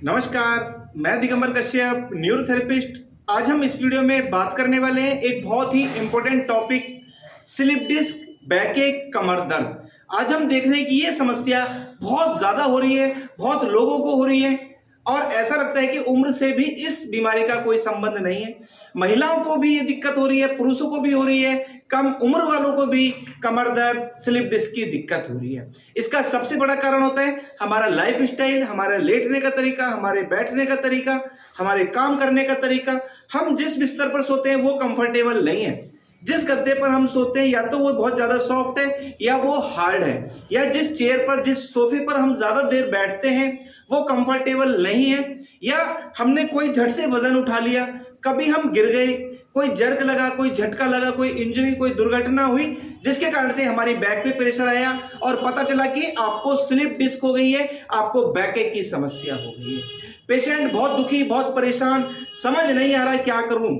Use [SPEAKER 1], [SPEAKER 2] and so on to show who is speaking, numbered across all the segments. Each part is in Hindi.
[SPEAKER 1] नमस्कार, मैं दिगंबर कश्यप, न्यूरोथेरेपिस्ट। आज हम इस वीडियो में बात करने वाले हैं एक बहुत ही important topic, slip disc, backache, कमर दर्द। आज हम देख रहे हैं कि ये समस्या बहुत ज़्यादा हो रही है, बहुत लोगों को हो रही है और ऐसा लगता है कि उम्र से भी इस बीमारी का कोई संबंध नहीं है। महिलाओं को भी ये दिक्कत हो रही है, पुरुषों को भी हो रही है, कम उम्र वालों को भी कमर दर्द, स्लिप डिस्क की दिक्कत हो रही है। इसका सबसे बड़ा कारण होता है हमारा लाइफ स्टाइल, हमारे लेटने का तरीका, हमारे बैठने का तरीका, हमारे काम करने का तरीका। हम जिस बिस्तर पर सोते हैं वो कंफर्टेबल नहीं है। जिस गद्दे पर हम सोते हैं या तो वो बहुत ज्यादा सॉफ्ट है या वो हार्ड है, या जिस चेयर पर, जिस सोफे पर हम ज्यादा देर बैठते हैं वो कंफर्टेबल नहीं है, या हमने कोई झट से वजन उठा लिया, कभी हम गिर गए, कोई जर्क लगा, कोई झटका लगा, कोई इंजरी, कोई दुर्घटना हुई जिसके कारण से हमारी बैक पे प्रेशर आया और पता चला कि आपको स्लिप डिस्क हो गई है, आपको बैकएक की समस्या हो गई है। पेशेंट बहुत दुखी, बहुत परेशान, समझ नहीं आ रहा है क्या करूं।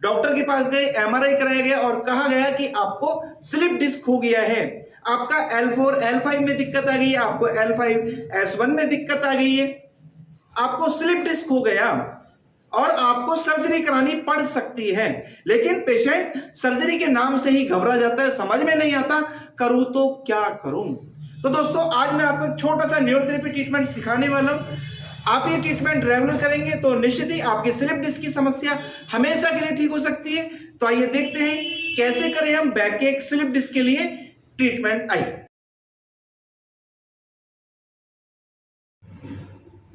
[SPEAKER 1] डॉक्टर के पास गए, एमआरआई कराया गया और कहा गया कि आपको स्लिप डिस्क हो गया है। आपका L4 L5 में दिक्कत आ गई है, आपको L5 S1 में दिक्कत आ गई है, आपको स्लिप डिस्क हो गया और आपको सर्जरी करानी पड़ सकती है। लेकिन पेशेंट सर्जरी के नाम से ही घबरा जाता है, समझ में नहीं आता करूं तो क्या करूं। तो दोस्तों, आज मैं आपको एक छोटा सा न्यूरोथेरेपी ट्रीटमेंट सिखाने वाला हूं। आप ये ट्रीटमेंट रेगुलर करेंगे तो निश्चित ही आपकी स्लिप डिस्क की समस्या हमेशा के लिए ठीक हो सकती है। तो आइए देखते हैं कैसे करें हम बैकएक, स्लिप डिस्क के लिए ट्रीटमेंट। आइए,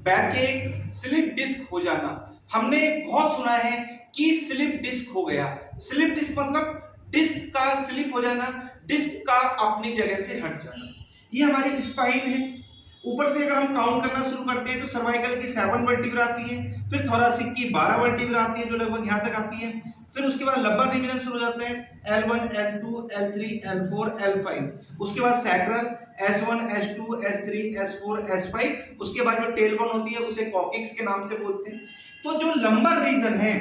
[SPEAKER 1] बैकएक, स्लिप डिस्क हो जाना, हमने बहुत सुना है कि स्लिप डिस्क हो गया। स्लिप डिस्क मतलब डिस्क का स्लिप हो जाना, डिस्क का अपनी जगह से हट जाना। ये हमारी स्पाइन है। ऊपर से अगर हम काउंट करना शुरू करते हैं तो सर्वाइकल की 7 वर्टिब्रा आती है, फिर थोरासिक की 12 वर्टिब्रा आती है जो लगभग यहाँ तक आती है, फिर उसके बाद लंबर डिवीजन शुरू हो जाते हैं L1 L2 L3 L4 L5, उसके बाद sacral S1 S2 S3 S4 S5, उसके बाद जो टेलबोन होती है उसे कॉकिक्स के नाम से बोलते हैं। तो जो लंबर रीजन है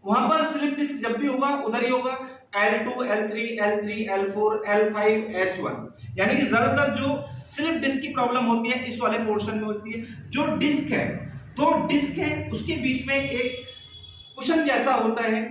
[SPEAKER 1] वहां पर स्लिप डिस्क जब भी होगा उधर ही होगा L2 L3 L3 L4 L5 S1, यानी कि ज्यादातर जो स्लिप डिस्क की प्रॉब्लम होती है इस वाले पोर्शन में होती है। जो डिस्क है, दो डिस्क है, उसके बीच में एक कुशन जैसा होता है,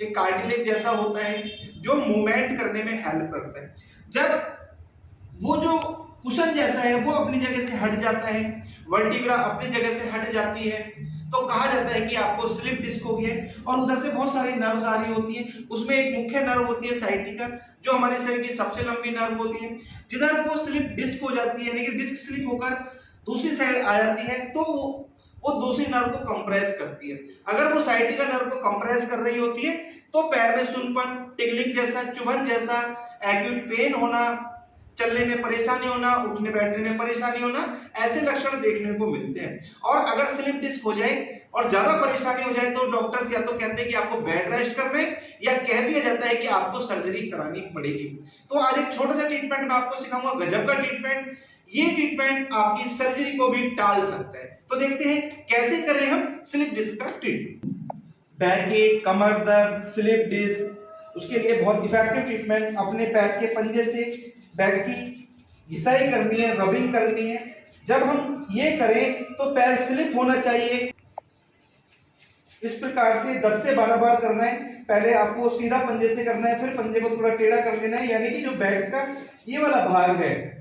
[SPEAKER 1] एक कार्टिलेज जैसा होता है जो मूवमेंट करने में हेल्प करता है। जब वो जो कुशन जैसा है वो अपनी जगह से हट जाता है, वर्टिब्रा अपनी जगह से हट जाती है, तो कहा जाता है कि आपको स्लिप डिस्क हो गया है। और उधर से बहुत सारी नर्व्स आ रही होती हैं, उसमें एक मुख्य नर्व होती है साइटिका, जो हमारे शरीर की सबसे लंबी नर्व होती है। जिधर वो स्लिप डिस्क हो जाती है, यानी कि डिस्क स्लिप होकर दूसरी साइड आ जाती है, तो वो दूसरी नर्व को कंप्रेस करती है। अगर वो साइटिका नर्व को कंप्रेस कर रही होती है तो पैर में सुनपन, टिकलिंग जैसा, चुभन जैसा, एक्यूट पेन होना, चलने में परेशानी होना, उठने बैठने में परेशानी होना, ऐसे लक्षण देखने को मिलते हैं। और अगर स्लिप डिस्क हो जाए और ज्यादा परेशानी हो जाए तो डॉक्टर्स या तो कहते हैं कि आपको बेड रेस्ट करना है, या कह दिया जाता है कि आपको सर्जरी करानी पड़ेगी। तो आज एक छोटा सा ट्रीटमेंट मैं आपको सिखाऊंगा, गजब का ट्रीटमेंट। ये ट्रीटमेंट आपकी सर्जरी को भी टाल सकता है। तो देखते हैं कैसे करें हम स्लिप डिस्क का ट्रीटमेंट। बैकएक, कमर दर्द, स्लिप डिस्क, उसके लिए बहुत इफेक्टिव ट्रीटमेंट, अपने पैर के पंजे से बैक की घिसाई करनी है, रबिंग करनी है। जब हम ये करें तो पैर स्लिप होना चाहिए। इस प्रकार से 10 से 12 बार करना है। पहले आपको सीधा पंजे से करना है, फिर पंजे को थोड़ा टेढ़ा कर लेना है, यानी कि जो बैक का ये वाला भाग है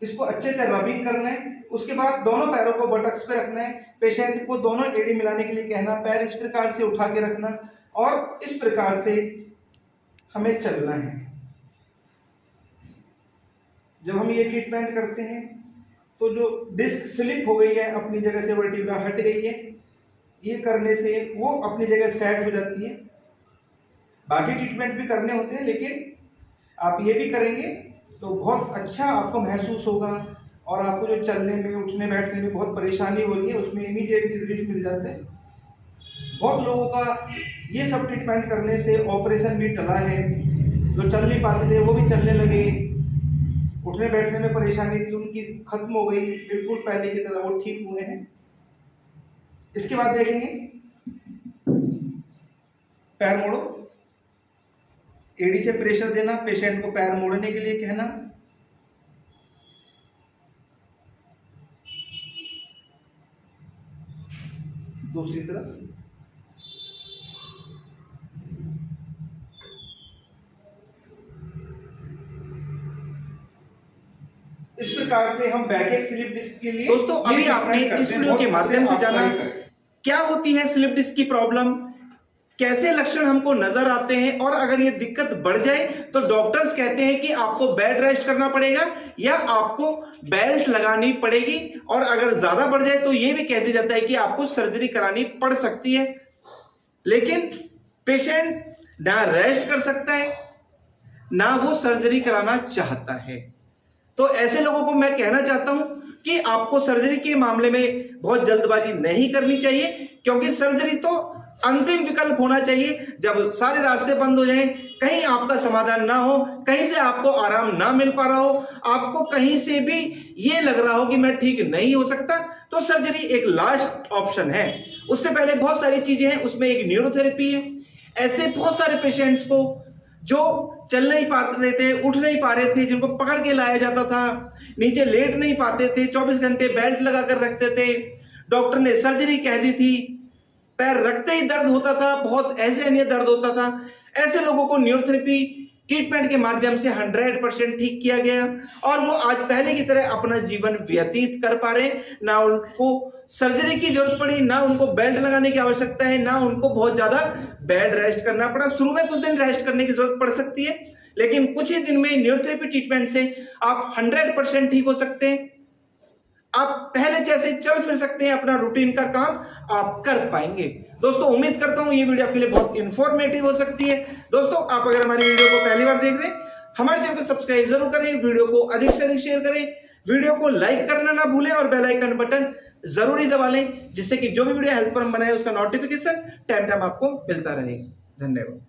[SPEAKER 1] इसको अच्छे से रबिंग करना है। उसके बाद दोनों पैरों को बटक्स पे रखना है। पेशेंट को दोनों एड़ी मिलाने के लिए कहना, पैर इस प्रकार से उठा के रखना और इस प्रकार से हमें चलना है। जब हम ये ट्रीटमेंट करते हैं तो जो डिस्क स्लिप हो गई है, अपनी जगह से वर्टिब्रा हट गई है, ये करने से वो अपनी जगह सेट हो जाती है। बाकी ट्रीटमेंट भी करने होते हैं, लेकिन आप ये भी करेंगे तो बहुत अच्छा आपको महसूस होगा और आपको जो चलने में, उठने बैठने में बहुत परेशानी हो रही है उसमें इमीडिएटली रिलीफ मिल जाता है। बहुत लोगों का ये सब ट्रीटमेंट करने से ऑपरेशन भी टला है, जो चल नहीं पाते थे वो भी चलने लगे, उठने बैठने में परेशानी थी उनकी खत्म हो गई, बिल्कुल पहले की तरह वो ठीक हुए हैं। इसके बाद देखेंगे, पैर मोड़ो, एड़ी से प्रेशर देना, पेशेंट को पैर मोड़ने के लिए कहना, दूसरी तरफ। इस प्रकार से हम बैकएक स्लिप डिस्क के लिए
[SPEAKER 2] दोस्तों अभी आपने इस वीडियो के माध्यम से जाना क्या होती है स्लिप डिस्क की प्रॉब्लम, कैसे लक्षण हमको नजर आते हैं, और अगर ये दिक्कत बढ़ जाए तो डॉक्टर्स कहते हैं कि आपको बेड रेस्ट करना पड़ेगा या आपको बेल्ट लगानी पड़ेगी, और अगर ज्यादा बढ़ जाए तो ये भी कह दिया जाता है कि आपको सर्जरी करानी पड़ सकती है। लेकिन पेशेंट ना रेस्ट कर सकता है ना वो सर्जरी कराना चाहता है। तो ऐसे लोगों को मैं कहना चाहता हूं कि आपको सर्जरी के मामले में बहुत जल्दबाजी नहीं करनी चाहिए, क्योंकि सर्जरी तो अंतिम विकल्प होना चाहिए। जब सारे रास्ते बंद हो जाएं, कहीं आपका समाधान ना हो, कहीं से आपको आराम ना मिल पा रहा हो, आपको कहीं से भी ये लग रहा हो कि मैं ठीक नहीं हो सकता, तो सर्जरी एक लास्ट ऑप्शन है। उससे पहले बहुत सारी चीजें हैं, उसमें एक न्यूरोथेरेपी है। ऐसे बहुत सारे पेशेंट्स को जो चल नहीं पा रहे थे, उठ नहीं पा रहे थे, जिनको पकड़ के लाया जाता था, नीचे लेट नहीं पाते थे, 24 घंटे बेल्ट लगा कर रखते थे, डॉक्टर ने सर्जरी कह दी थी, पैर रखते ही दर्द होता था, बहुत असहनीय दर्द होता था। ऐसे लोगों को न्यूरोथेरेपी ट्रीटमेंट के माध्यम से 100% ठीक किया गया, और वो आज पहले की तरह अपना जीवन व्यतीत कर पा रहे। ना उनको सर्जरी की जरूरत पड़ी, ना उनको बेल्ट लगाने की आवश्यकता है, ना उनको बहुत ज्यादा बेड रेस्ट करना पड़ा। शुरू में कुछ दिन रेस्ट करने की जरूरत पड़ सकती है, लेकिन कुछ ही दिन में न्यूरोथेरेपी ट्रीटमेंट से आप 100% ठीक हो सकते हैं। आप पहले जैसे चल फिर सकते हैं, अपना रूटीन का काम आप कर पाएंगे। दोस्तों उम्मीद करता हूं ये वीडियो आपके लिए बहुत इंफॉर्मेटिव हो सकती है। दोस्तों आप अगर हमारी वीडियो को पहली बार देख रहे हैं, हमारे चैनल को सब्सक्राइब जरूर करें, वीडियो को अधिक से अधिक शेयर करें, वीडियो को लाइक करना ना भूलें, और बेल आइकन बटन जरूरी दबा लें, जिससे कि जो भी वीडियो हेल्प पर हम बनाए उसका नोटिफिकेशन टाइम टाइम आपको मिलता रहे। धन्यवाद।